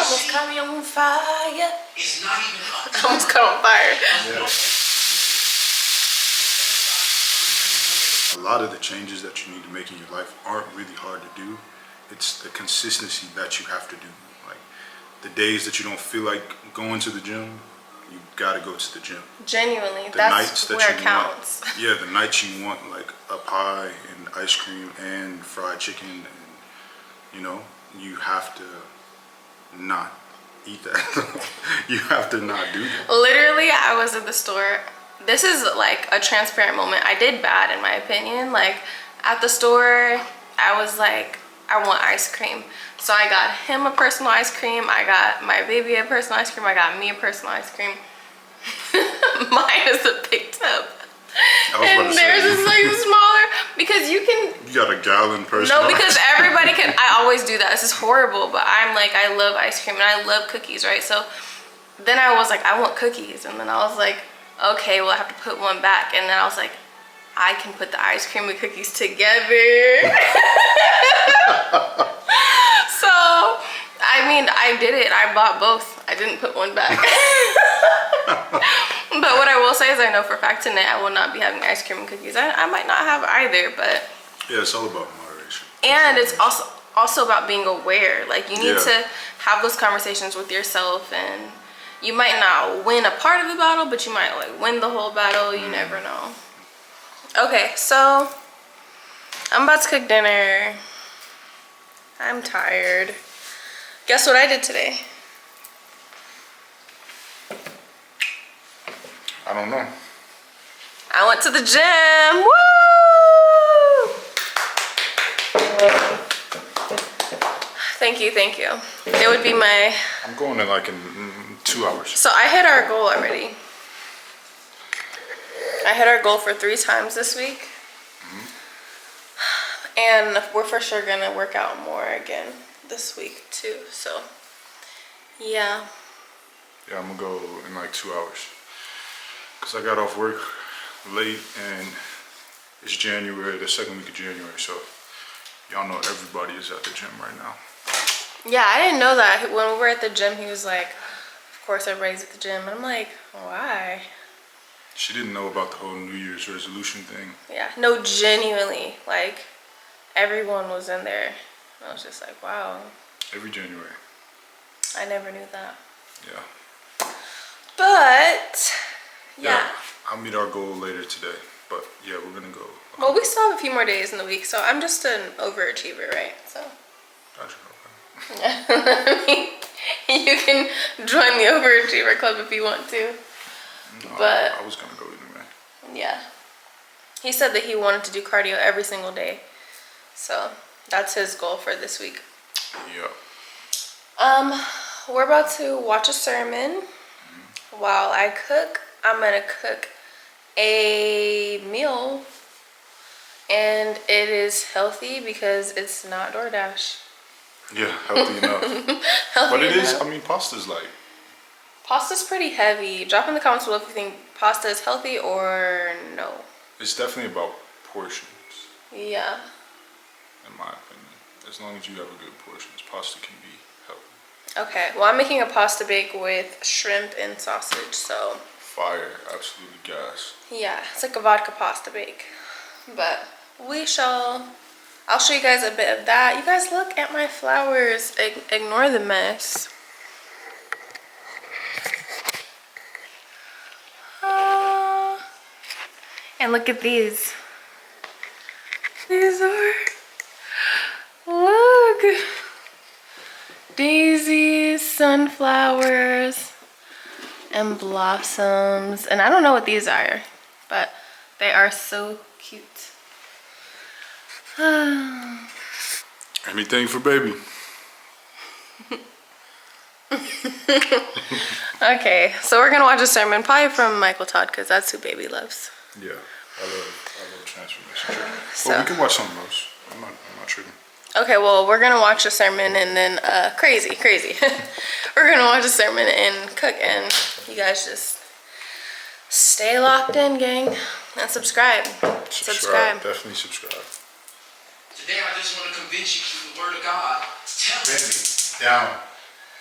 almost caught me on fire. It's not even I almost caught on fire. Yeah. A lot of the changes that you need to make in your life aren't really hard to do. It's the consistency that you have to do. Like the days that you don't feel like going to the gym, you gotta go to the gym. Genuinely, The that's nights that where you it counts. want, yeah, the nights you want like a pie and ice cream and fried chicken, and you know, you have to not eat that. You have to not do that. Literally, I was at the store. This is like a transparent moment. I did bad in my opinion. Like at the store, I was like, I want ice cream. So I got him a personal ice cream. I got my baby a personal ice cream. I got me a personal ice cream. Mine is a big tub. And theirs is like smaller because you can. You got a gallon personal. No, because everybody can. I always do that. This is horrible, but I'm like, I love ice cream and I love cookies, right? So then I was like, I want cookies, and then I was like, okay, well I have to put one back, and then I was like, I can put the ice cream and cookies together. So I mean, I did it. I bought both. I didn't put one back. But what I will say is I know for a fact tonight I will not be having ice cream and cookies. I might not have either, but yeah, it's all about moderation. And it's also about being aware. Like you need to have those conversations with yourself, and you might not win a part of the battle, but you might like win the whole battle. You never know. Okay, so I'm about to cook dinner. I'm tired. Guess what I did today? I don't know. I went to the gym. Woo! Thank you, thank you. It would be my... I'm going in like in 2 hours. So I hit our goal already. I hit our goal for 3 times this week. And we're for sure gonna work out more again this week too, so yeah. Yeah, I'm gonna go in like 2 hours. Cause I got off work late and it's January, the second week of January, so y'all know everybody is at the gym right now. Yeah, I didn't know that. When we were at the gym, he was like, of course everybody's at the gym. And I'm like, why? She didn't know about the whole New Year's resolution thing. Yeah, no, genuinely, like everyone was in there. I was just like, wow. Every January. I never knew that. Yeah. But yeah. I'll meet our goal later today, but yeah, we're gonna go. Well, we still have a few more days in the week, so I'm just an overachiever, right? So. Gotcha. I mean, you can join the overachiever club if you want to. No, but I was gonna go either way. Yeah. He said that he wanted to do cardio every single day, so that's his goal for this week. Yeah. We're about to watch a sermon while I cook. I'm gonna cook a meal, and it is healthy because it's not DoorDash. Yeah, healthy enough. Healthy but it enough. is, I mean, pasta's like... Pasta's pretty heavy. Drop in the comments below if you think pasta is healthy or no. It's definitely about portions. Yeah. In my opinion. As long as you have a good portions, pasta can be healthy. Okay, well I'm making a pasta bake with shrimp and sausage, so. Fire, absolutely gas. Yeah, it's like a vodka pasta bake. But I'll show you guys a bit of that. You guys look at my flowers. Ignore the mess. And look at these. These are, look. Daisies, sunflowers, and blossoms. And I don't know what these are, but they are so cute. Anything for baby. Okay, so we're gonna watch a sermon, probably from Michael Todd, because that's who baby loves. Yeah, I love transformation. So. Well, we can watch something else. I'm not tripping. Okay, well, we're gonna watch a sermon and then crazy. We're gonna watch a sermon and cook, and you guys just stay locked in, gang, and subscribe. Definitely subscribe. Today I just want to convince you through the word of God. Tell me. Down.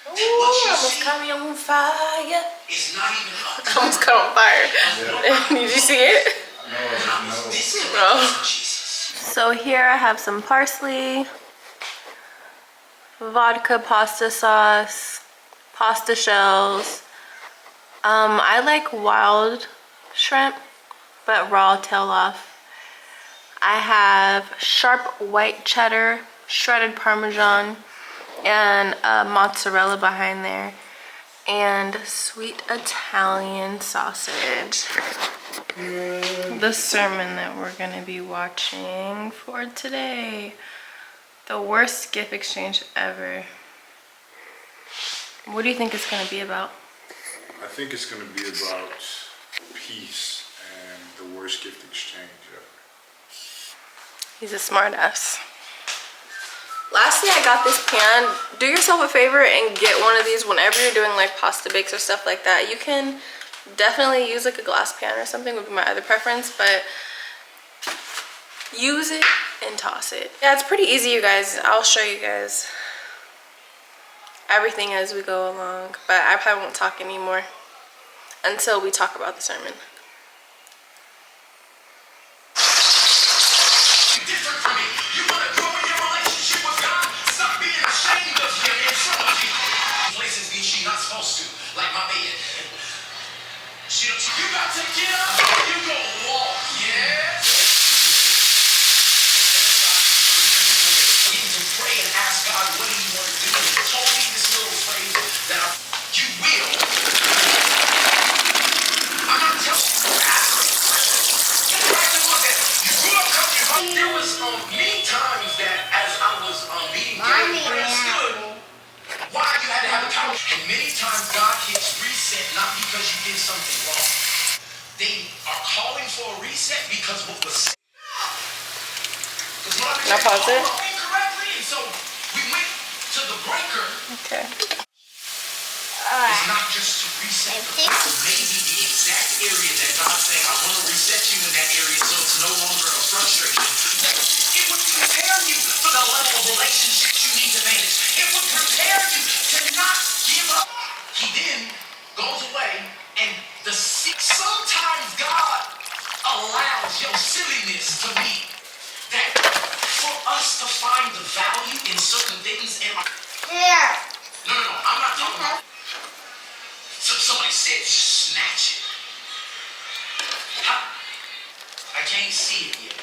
Ooh, almost caught me on fire. Almost caught on fire. Yeah. Did you see it? No. Oh. So here I have some parsley, vodka pasta sauce, pasta shells. I like wild shrimp, but raw tail off. I have sharp white cheddar, shredded Parmesan, and mozzarella behind there, and sweet Italian sausage. The sermon that we're gonna be watching for today. The worst gift exchange ever. What do you think it's gonna be about? I think it's gonna be about peace and the worst gift exchange ever. He's a smart ass. Lastly, I got this pan. Do yourself a favor and get one of these whenever you're doing like pasta bakes or stuff like that. You can definitely use like a glass pan or something, would be my other preference, but use it and toss it. Yeah, it's pretty easy, you guys. I'll show you guys everything as we go along, but I probably won't talk anymore until we talk about the sermon. Can I pause it? Okay. It's not just to reset the person, maybe the exact area that God's saying, I want to reset you in that area so it's no longer a frustration. It would prepare you for the level of relationships you need to manage. It would prepare you to not give up. He then goes away and sometimes God allows your silliness to meet that for us to find the value in certain things in our... Here. No, I'm not talking about... Somebody said just snatch it. I can't see it yet.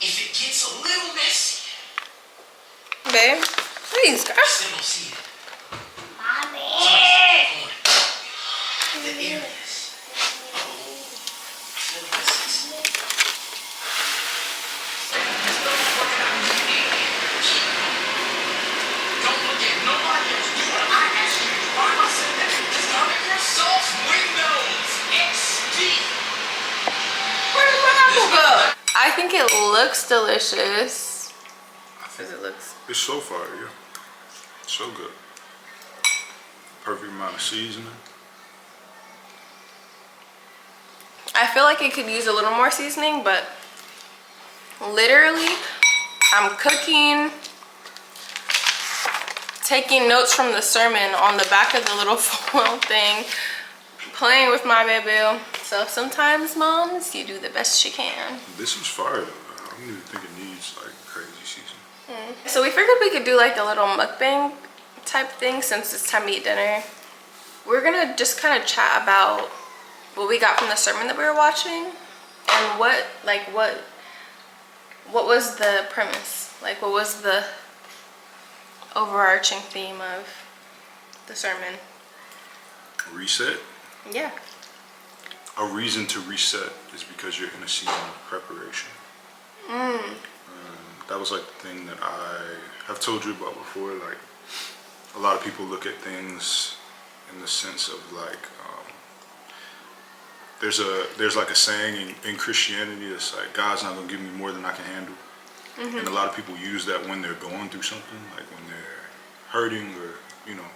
If it gets a little messy... Babe, please, girl. I still don't see it. Mommy! The areas. I feel like this is... Don't look at nobody else. Do what I asked you to do. Why am I saying that? Because Microsoft Windows XP. Where did my apple go? I think it looks delicious. Because it looks... It's so fire, yeah. So good. Perfect amount of seasoning. I feel like it could use a little more seasoning, but literally, I'm cooking, taking notes from the sermon on the back of the little foil thing, playing with my baby. So sometimes, moms, you do the best you can. This is fire though. I don't even think it needs like crazy seasoning. So we figured we could do like a little mukbang type thing since it's time to eat dinner. We're gonna just kind of chat about what we got from the sermon that we were watching and what was the premise, like what was the overarching theme of the sermon. Reset? Yeah. A reason to reset is because you're in a season of preparation. That was like the thing that I have told you about before. Like a lot of people look at things in the sense of like there's like a saying in Christianity that's like, God's not gonna give me more than I can handle. And a lot of people use that when they're going through something, like when they're hurting or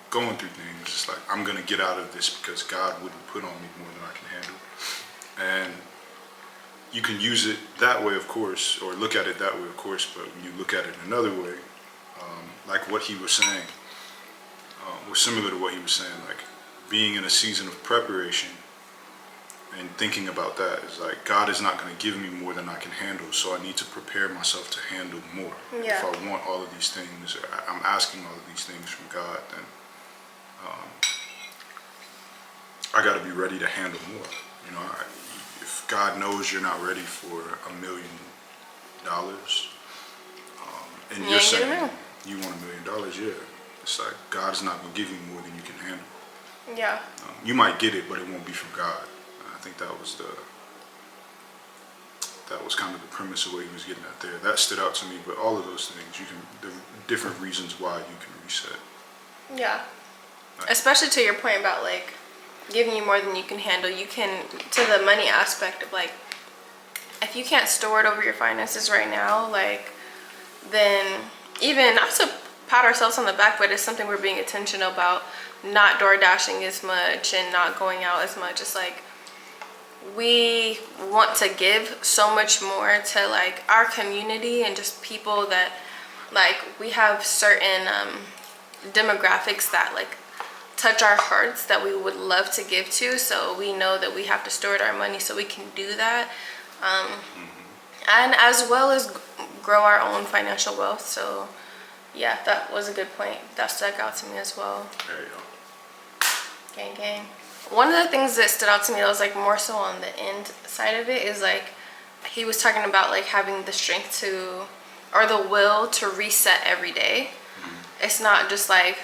going through things. It's like, I'm gonna get out of this because God wouldn't put on me more than I can handle. And you can use it that way, of course, or look at it that way, of course, but when you look at it another way, like what he was saying, was similar to what he was saying, like being in a season of preparation and thinking about that is like, God is not going to give me more than I can handle, so I need to prepare myself to handle more. Yeah. If I want all of these things, or I'm asking all of these things from God, then I got to be ready to handle more. You know, if God knows you're not ready for $1 million, and you're saying you want $1 million, yeah, it's like God's not going to give you more than you can handle. Yeah. You might get it, but it won't be from God. I think that was kind of the premise of what he was getting at there. That stood out to me. But all of those things, the different reasons why you can reset. Yeah. Especially to your point about like giving you more than you can handle. You can, to the money aspect of like, if you can't store it over your finances right now, like, then even not to pat ourselves on the back, but it's something we're being intentional about, not door dashing as much and not going out as much. It's like we want to give so much more to like our community and just people that like we have certain demographics that like touch our hearts that we would love to give to, so we know that we have to store our money so we can do that, and as well as grow our own financial wealth. So yeah, that was a good point. That stuck out to me as well. There you go. Gang gang. One of the things that stood out to me that was like more so on the end side of it is like he was talking about like having the strength to, or the will to reset every day. It's not just like,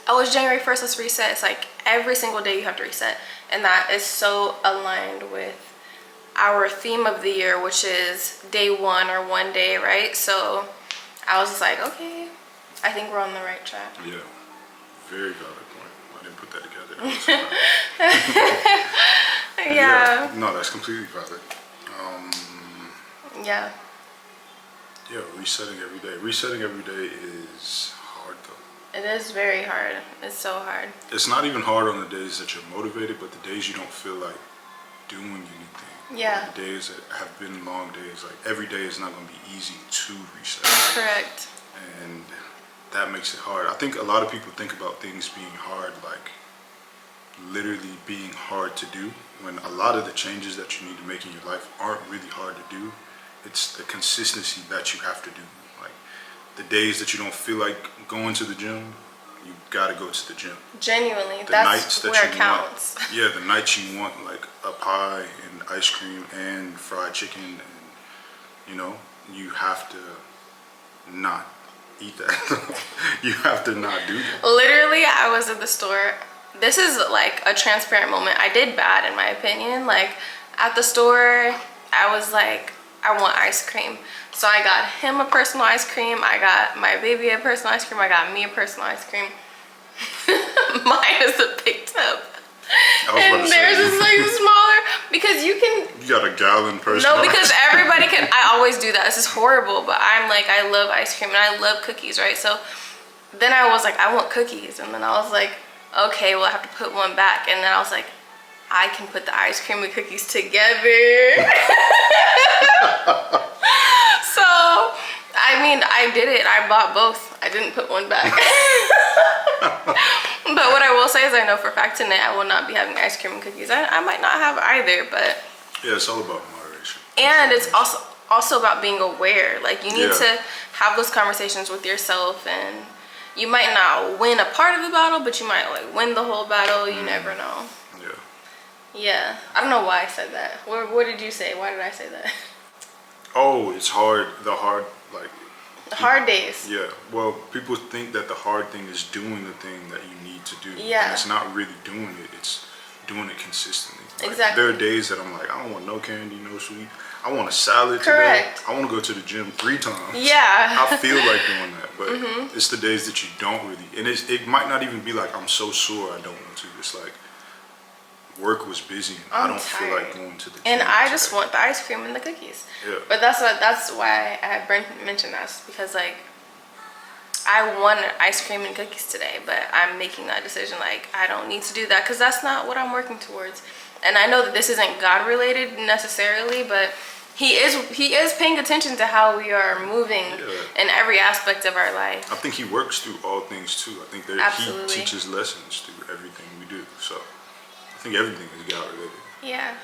oh, it's January 1st, let's reset. It's like every single day you have to reset. And that is so aligned with our theme of the year, which is day one or one day, right? So I was just like, okay, I think we're on the right track. Yeah, very valid point. I didn't put that together. Yeah. No, that's completely valid. Yeah. Yeah, resetting every day. Resetting every day is hard though. It is very hard. It's so hard. It's not even hard on the days that you're motivated, but the days you don't feel like doing anything. Yeah. The days that have been long days, like every day is not going to be easy to reset. Correct. And that makes it hard. I think a lot of people think about things being hard, like literally being hard to do, when a lot of the changes that you need to make in your life aren't really hard to do. It's the consistency that you have to do. Like the days that you don't feel like going to the gym, you gotta go to the gym. Genuinely, The that's nights that where you it counts. Yeah, the nights you want like a pie and ice cream and fried chicken, and you know, you have to not eat that. You have to not do that. Literally, I was at the store. This is like a transparent moment. I did bad in my opinion. Like at the store, I was like, I want ice cream. So I got him a personal ice cream. I got my baby a personal ice cream. I got me a personal ice cream. Mine is a big tub. And theirs is like smaller because you can. You got a gallon personal. No, because everybody can. I always do that. This is horrible, but I'm like, I love ice cream and I love cookies, right? So then I was like, I want cookies. And then I was like, okay, well, I have to put one back. And then I was like, I can put the ice cream and cookies together. So, I mean, I did it. I bought both. I didn't put one back. But what I will say is I know for a fact tonight I will not be having ice cream and cookies. I might not have either, but... Yeah, it's all about moderation. And it's also about being aware. Like, you need to have those conversations with yourself, and you might not win a part of the battle, but you might like win the whole battle. You never know. Yeah. I don't know why I said that. What did you say? Why did I say that? Oh, it's hard. Hard days. Yeah. Well, people think that the hard thing is doing the thing that you need to do. Yeah. And it's not really doing it. It's doing it consistently. Like, Exactly. there are days that I'm like, I don't want no candy, no sweet. I want a salad Correct. today. I want to go to the gym 3 times. Yeah. I feel like doing that, but it's the days that you don't really. And it might not even be like I'm so sore I don't want to. It's like work was busy and I don't feel like going to the gym. And I today. just want the ice cream and the cookies. Yeah. But that's why I mentioned that, because like I want ice cream and cookies today, but I'm making that decision like I don't need to do that because that's not what I'm working towards. And I know that this isn't God related necessarily, but He is paying attention to how we are moving in every aspect of our life. I think he works through all things too. I think that he teaches lessons through everything we do. So I think everything is God related. Yeah.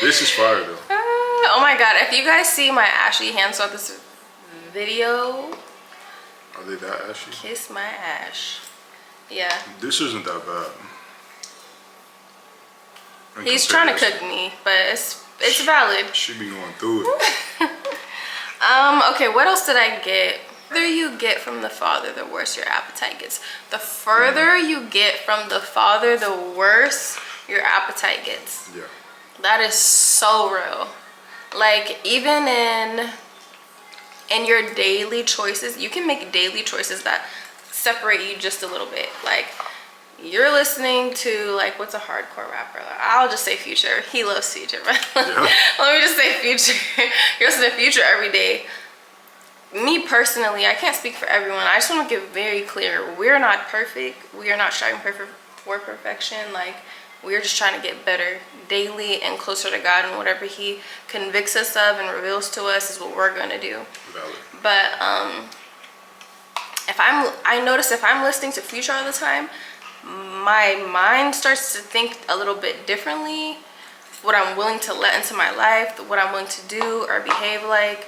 This is fire though. Oh my God! If you guys see my ashy hands throughout this video, are they that ashy? Kiss my ash. Yeah. This isn't that bad. He's trying to cook me, but it's valid. Should be going through it. Okay, what else did I get? The further you get from the Father, the worse your appetite gets. The further you get from the Father, the worse your appetite gets. Yeah. That is so real. Like, even in your daily choices, you can make daily choices that separate you just a little bit. Like, you're listening to, like, what's a hardcore rapper? I'll just say Future. He loves Future. Yeah. Let me just say Future. You're listening to Future every day. Me personally, I can't speak for everyone. I just want to get very clear. We're not perfect. We are not striving for perfection. Like, we're just trying to get better daily and closer to God, and whatever He convicts us of and reveals to us is what we're going to do. Valid. But I notice if I'm listening to Future all the time, my mind starts to think a little bit differently. What I'm willing to let into my life, what I'm willing to do or behave like,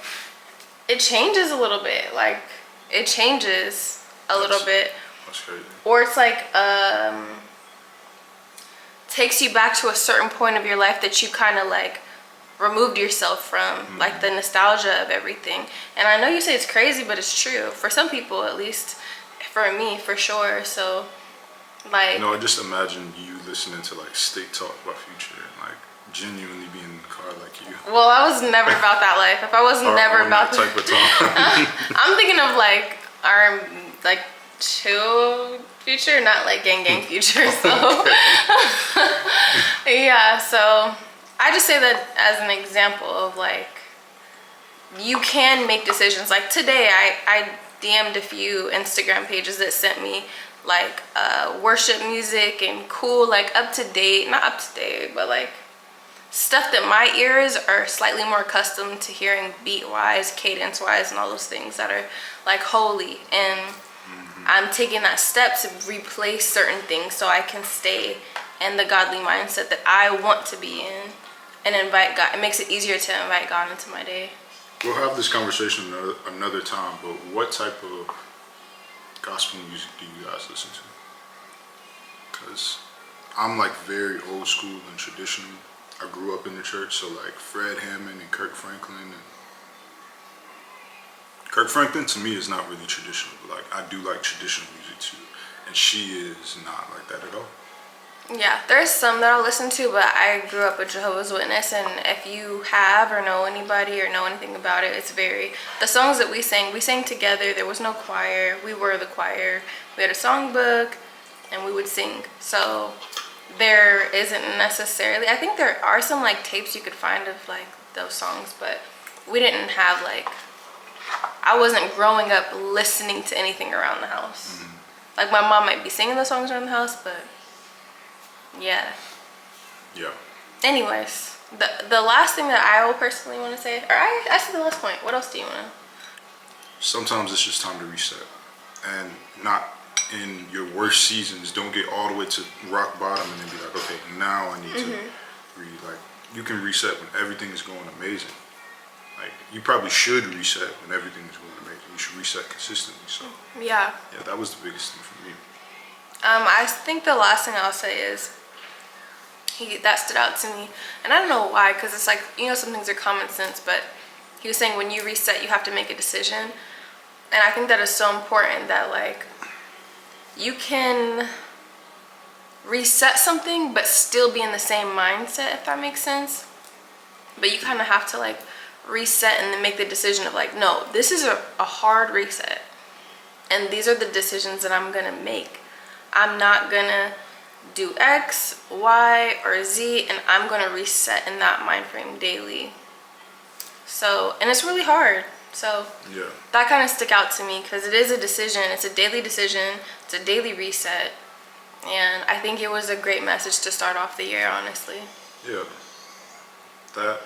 it changes a little bit. Like, it changes a little bit. That's crazy. Or it's like takes you back to a certain point of your life that you kind of like removed yourself from, like the nostalgia of everything. And I know you say it's crazy, but it's true for some people, at least for me, for sure. So like, I just imagine you listening to like State Talk by Future and like genuinely being in the car like you. Well, I was never about that life. If I was never about that type of time. I'm thinking of like our like chill Future, not like gang Future. So yeah, so I just say that as an example of like, you can make decisions. Like today I DM'd a few Instagram pages that sent me like worship music and cool, like up to date, not up to date, but like stuff that my ears are slightly more accustomed to hearing, beat wise, cadence wise, and all those things that are like holy. And I'm taking that step to replace certain things so I can stay in the godly mindset that I want to be in and invite God. It makes it easier to invite God into my day. We'll have this conversation another time, but what type of gospel music do you guys listen to? Because I'm like very old school and traditional. I grew up in the church, so like Fred Hammond and Kirk Franklin. And Kirk Franklin to me is not really traditional, but like I do like traditional music too, and she is not like that at all. Yeah, there's some that I'll listen to, but I grew up a Jehovah's Witness, and if you have or know anybody or know anything about it, it's very, the songs that we sang together. There was no choir. We were the choir. We had a songbook and we would sing. So there isn't necessarily, I think there are some like tapes you could find of like those songs, but we didn't have like, I wasn't growing up listening to anything around the house. Like my mom might be singing the songs around the house, but yeah. Anyways, the last thing that I will personally want to say, or I said the last point. What else do you want to? Sometimes it's just time to reset, and not in your worst seasons. Don't get all the way to rock bottom and then be like, okay, now I need to like. You can reset when everything is going amazing. Like you probably should reset when everything is going amazing. You should reset consistently. So yeah, that was the biggest thing for me. I think the last thing I'll say is that stood out to me, and I don't know why, because it's like, you know, some things are common sense, but he was saying when you reset, you have to make a decision, and I think that is so important that like you can reset something but still be in the same mindset, if that makes sense. But you kind of have to like reset and then make the decision of like, no, this is a hard reset, and these are the decisions that I'm gonna make. I'm not gonna do X, Y, or Z, and I'm gonna reset in that mind frame daily. So, and it's really hard. So yeah, that kind of stuck out to me because it is a decision. It's a daily decision. It's a daily reset. And I think it was a great message to start off the year, honestly. Yeah. That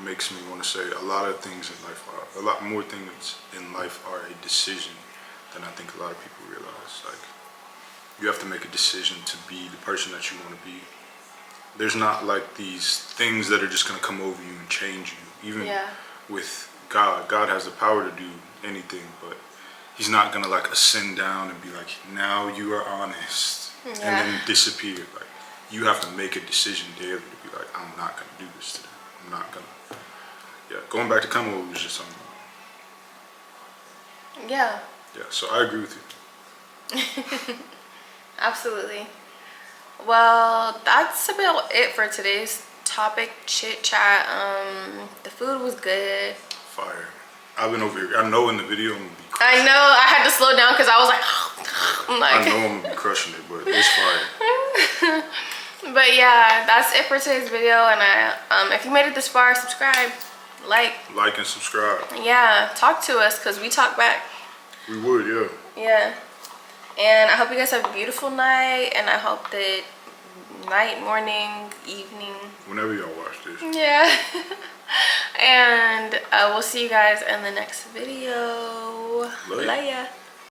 makes me want to say a lot of things in life a lot more things in life are a decision than I think a lot of people realize. Like, you have to make a decision to be the person that you want to be. There's not like these things that are just going to come over you and change you. Even with God has the power to do anything, but he's not going to like ascend down and be like, now you are honest, and then disappear. Like, you have to make a decision daily to be like, I'm not going to do this today. I'm not going to. Yeah, going back to kind of what we was just talking about. Yeah. Yeah, so I agree with you. Absolutely. Well, that's about it for today's topic, chit chat. The food was good. Fire. I've been over here. I know in the video I'm gonna be crushing I know I had to slow down because I was like, I'm like, I know I'm gonna be crushing it, but it's fire. But yeah, that's it for today's video. And if you made it this far, subscribe, like And subscribe. Yeah, talk to us because we talk back. We would, yeah. Yeah. And I hope you guys have a beautiful night, and I hope that night, morning, evening, Whenever y'all watch this. yeah. And we'll see you guys in the next video. Love ya. Love ya.